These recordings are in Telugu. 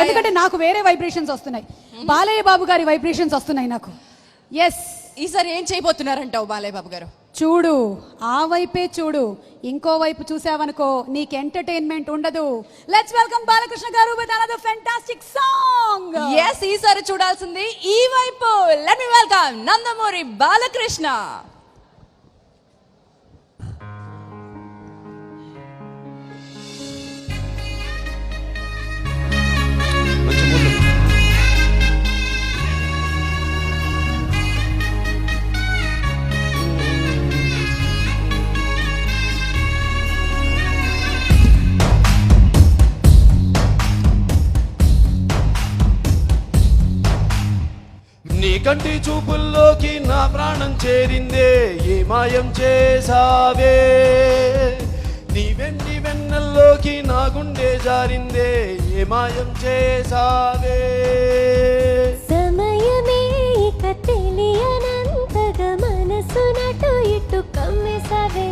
ఎందుకంటే నాకు వేరే వైబ్రేషన్స్ వస్తున్నాయి, బాలయ్య బాబు గారి వైబ్రేషన్స్ వస్తున్నాయి నాకు. ఎస్, ఈసారి ఏం చేయబోతున్నారంటావు బాలయ్య బాబు గారు? చూడు, ఆ వైపే చూడు, ఇంకో వైపు చూసావనుకో నీకు ఎంటర్టైన్మెంట్ ఉండదు. లెట్స్ వెల్కమ్ బాలకృష్ణ గారు with another fantastic song. Yes, ఈసారి చూడాల్సింది ఈ వైపు. Let me welcome Nandamuri Balakrishna. నీ కంటి చూపుల్లోకి నా ప్రాణం చేరిందే, ఏ మాయం చేసావే. నీ వెండి వెన్నెల్లోకి నా గుండె జారిందే, ఏ మాయం చేసావే. సమయమే ఇక తెలియనంతగా మనసు నటు ఇటు కమ్మేసావే.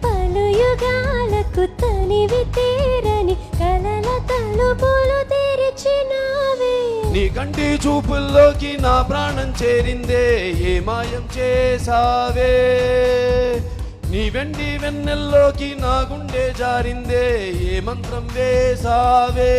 పలు యుగాలకు తనివి తీరని కలల తలుపులు తెరిచినావే. నీ కంటి చూపుల్లోకి నా ప్రాణం చేరిందే, ఏ మాయం చేసావే. నీ వెండి వెన్నెల్లోకి నా గుండె జారిందే, ఏ మంత్రం వేసావే.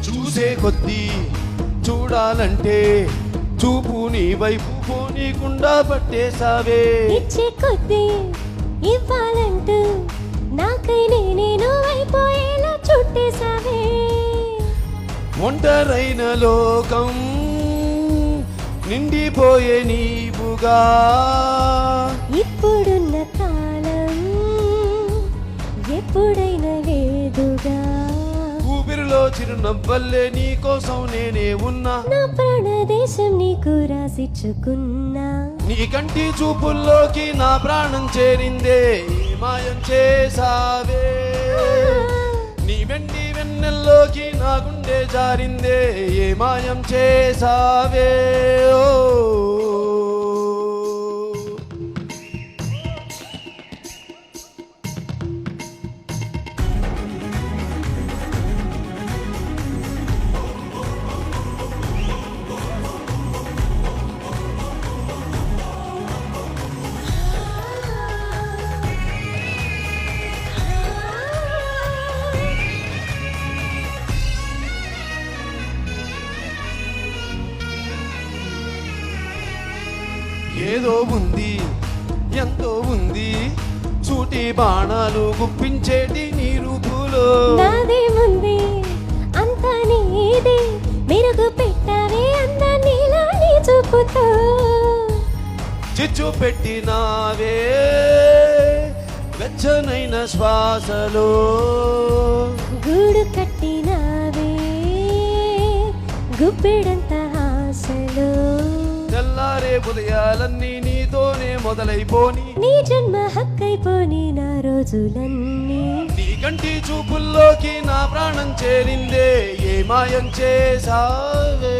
చూసే కొద్దీ చూడాలంటే చూపు నీ వైపు పోనీకుండా పట్టేసావే. ఇచ్చే కొద్దీ ఇవ్వాలంటూ నాకై నేను అయిపోయేలా చుట్టేసావే. ఒంటరైన లోకం నిండిపోయే నీవుగా. ఇప్పుడున్న కాలం ఎప్పుడైనా లేదుగా. ఊపిరిలో చిరునవ్వల్లే నీ కోసం నేనే ఉన్నా. నా ప్రాణదేశం నీకు రాసిచ్చుకున్నా. నీ కంటి చూపుల్లోకి నా ప్రాణం చేరిందే, ఏ మాయం చేసావే. నీ వెండి వెన్నెల్లోకి నా గుండె జారిందే, ఏ మాయం చేసావే. ఓ ఏదో ఉంది, ఎంతో ఉంది, సూటి బాణాలు గుప్పించేటి నీ రూపులో. నాదేముంది అంతా నీది, మెరుగు పెట్టావే అందాన్ని నీ చూపుతో. చిచ్చు పెట్టినావే వెచ్చనైన శ్వాసలో. గూడు కట్టినావే గుప్పెడంత ఆశలో. తెల్లారే ఉదయాలన్నీ నీతోనే మొదలైపోని, నీ జన్మ హక్కైపోని నా రోజులన్నీ. నీ కంటి చూపుల్లోకి నా ప్రాణం చేరిందే, ఏ మాయం చేసావే.